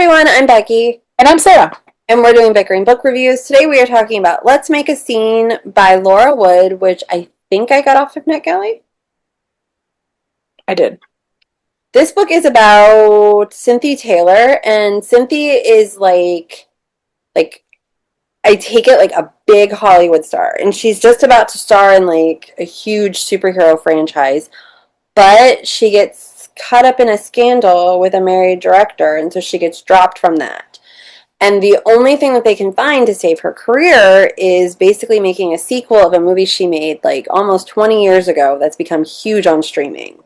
everyone, I'm Becky, And I'm Sarah. and we're doing Bickering book reviews. Today we are talking about Let's Make a Scene by Laura Wood, which I think I got off of NetGalley. I did. This book is about Cynthia Taylor, and Cynthia is like I take it like a big Hollywood star, and she's just about to star in like a huge superhero franchise, but she gets caught up in a scandal with a married director, and so she gets dropped from that. And the only thing that they can find to save her career is basically making a sequel of a movie she made like almost 20 years ago that's become huge on streaming.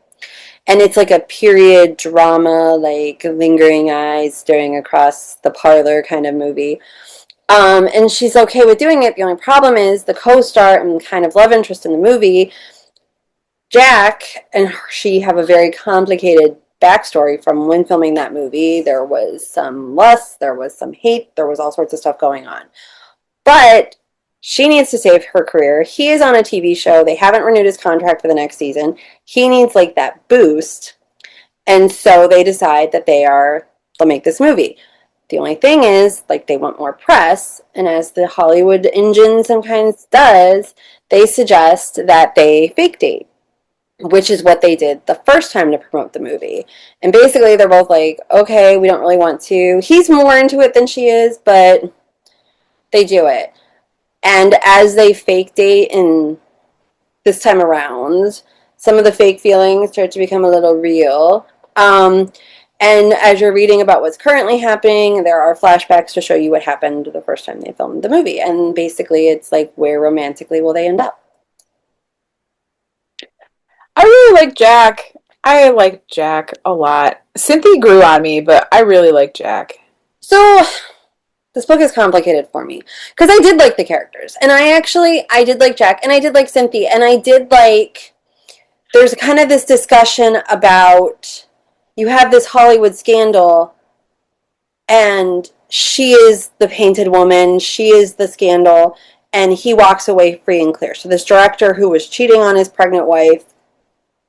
And it's like a period drama, like lingering eyes staring across the parlor kind of movie. And she's okay with doing it. The only problem is the co-star and kind of love interest in the movie, Jack, and she have a very complicated backstory from when filming that movie. There was some lust, there was some hate, there was all sorts of stuff going on. But she needs to save her career. He is on a TV show. They haven't renewed his contract for the next season. He needs like that boost. And so they decide that they'll make this movie. The only thing is, like, they want more press, and as the Hollywood engine sometimes does, they suggest that they fake date, which is what they did the first time to promote the movie. And basically, they're both like, okay, we don't really want to. He's more into it than she is, but they do it. And as they fake date in this time around, some of the fake feelings start to become a little real. And as you're reading about what's currently happening, there are flashbacks to show you what happened the first time they filmed the movie. And basically, it's like, where romantically will they end up? I really like Jack. I like Jack a lot. Cynthia grew on me, but I really like Jack. So, this book is complicated for me because I did like the characters, and I did like Jack, and I did like Cynthia, and I did like. There's kind of this discussion about you have this Hollywood scandal, and she is the painted woman, she is the scandal, and he walks away free and clear. So this director who was cheating on his pregnant wife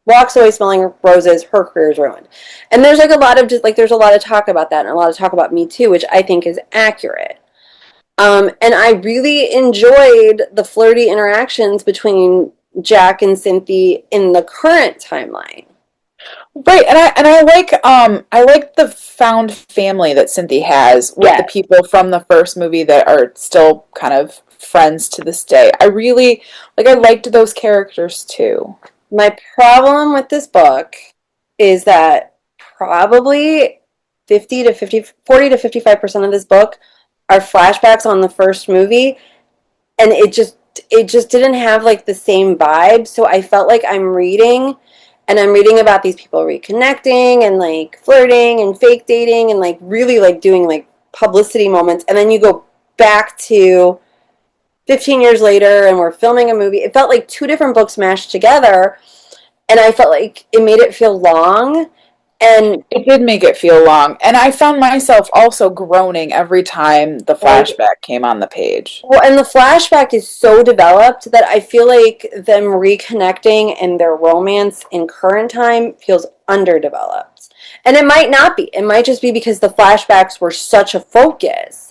walks away smelling roses, her career is ruined. And there's like a lot of there's a lot of talk about that and a lot of talk about Me Too, which I think is accurate. And I really enjoyed the flirty interactions between Jack and Cynthia in the current timeline. Right, and I like the found family that Cynthia has with the Yes. people from the first movie that are still kind of friends to this day. I liked those characters too. My problem with this book is that probably 50 to 50, 40 to 55% of this book are flashbacks on the first movie, and it just didn't have like the same vibe. So I felt like I'm reading about these people reconnecting and like flirting and fake dating and like really like doing like publicity moments, and then you go back to 15 years later and we're filming a movie. It felt like two different books mashed together, and I felt like it made it feel long. And It did make it feel long, and I found myself also groaning every time the flashback came on the page. well, and the flashback is so developed that I feel like them reconnecting and their romance in current time feels underdeveloped. And it might not be. It might just be because the flashbacks were such a focus.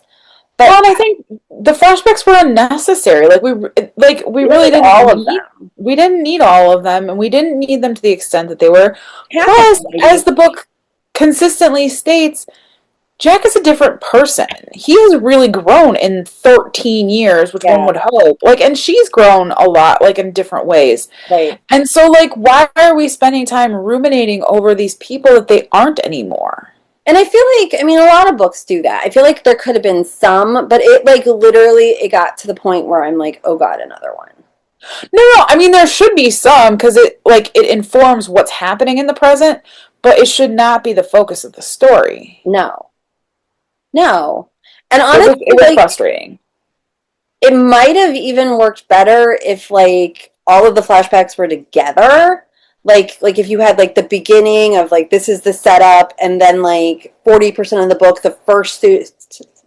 Well, But and I think the flashbacks were unnecessary. We really really all didn't of need them. we didn't need all of them, and we didn't need them to the extent that they were. Half of Plus, them as maybe. the book consistently states, Jack is a different person. He has really grown in 13 years, which one Yeah, would hope. And she's grown a lot, in different ways. right. And so, why are we spending time ruminating over these people that they aren't anymore? And I feel like, I mean, a lot of books do that. I feel like there could have been some, but it like literally it got to the point where I'm like, oh God, another one. No, no. I mean, there should be some because it informs what's happening in the present, but it should not be the focus of the story. No, no. And It was honestly, it was like, frustrating. it might have even worked better if like all of the flashbacks were together. Like if you had like the beginning of like this is the setup, and then like 40% of the book, the first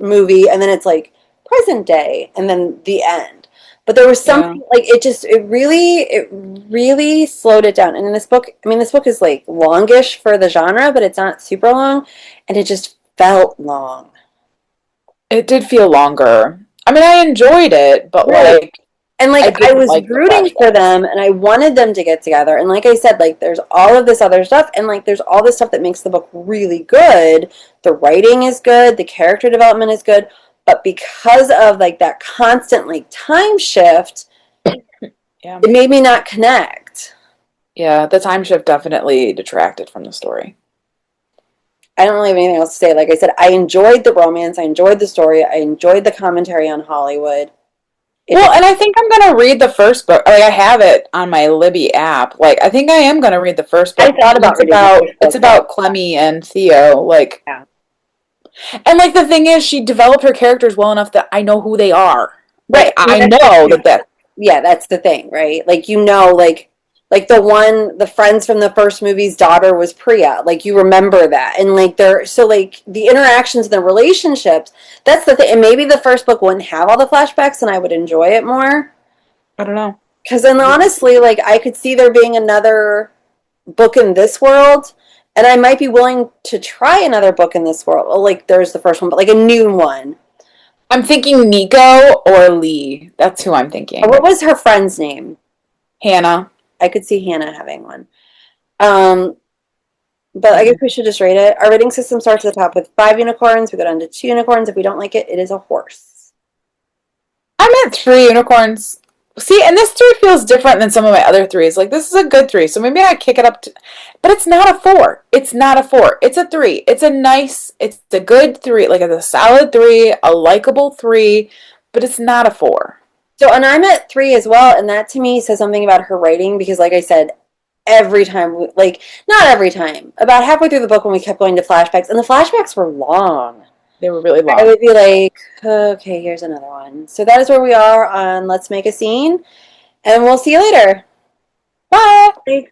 movie, and then it's like present day, and then the end. But there was Yeah. something like it really slowed it down. And in this book, I mean, this book is like longish for the genre, but it's not super long, and it just felt long. It did feel longer. I mean, I enjoyed it, but Right. like And I like I didn't was like the rooting for flashbacks. them and I wanted them to get together. And like I said, like there's all of this other stuff and like there's all this stuff that makes the book really good. The writing is good, the character development is good, but because of like that constant like time shift, Yeah. it made me not connect. Yeah, the time shift definitely detracted from the story. I don't really have anything else to say. Like I said, I enjoyed the romance, I enjoyed the story, I enjoyed the commentary on Hollywood. It Well, just and I think I'm gonna read the first book. Like I have it on my Libby app. Like I think I am gonna read the first I book. thought And about it's reading the about first it's book, but about Clemmy and Theo. Like yeah. and like the thing is she developed her characters well enough that I know who they are. Like Right. And I that's know that yeah, that's the thing, right? Like like the friends from the first movie's daughter was Priya. Like you remember that. And like they're so like the interactions and the relationships, that's the thing. And maybe the first book wouldn't have all the flashbacks and I would enjoy it more. I don't know. Cause then honestly, like I could see there being another book in this world. And I might be willing to try another book in this world. Well, like there's the first one, but like a new one. I'm thinking Nico or Lee. That's who I'm What thinking. was her friend's name? Hannah. I could see Hannah having one. Um, but I guess Yeah. we should just rate it. Our rating system starts at the top with 5 unicorns. We go down to 2 unicorns. If we don't like it, it is a horse. I'm at 3 unicorns. See, and this 3 feels different than some of my other 3s. Like this is a good 3, so maybe I kick it up to, but it's not a 4. It's not a 4. It's a 3. It's a good 3. Like it's a solid 3, a likable 3, but it's not a 4. So, and I'm at 3 as well. And that to me says something about her writing because, like I said, every time, like, not every time, about halfway through the book when we kept going to flashbacks, and the flashbacks were long. They were really I long. would be like, okay, here's another one. So that is where we are on Let's Make a Scene, and we'll see you later. Bye. Bye.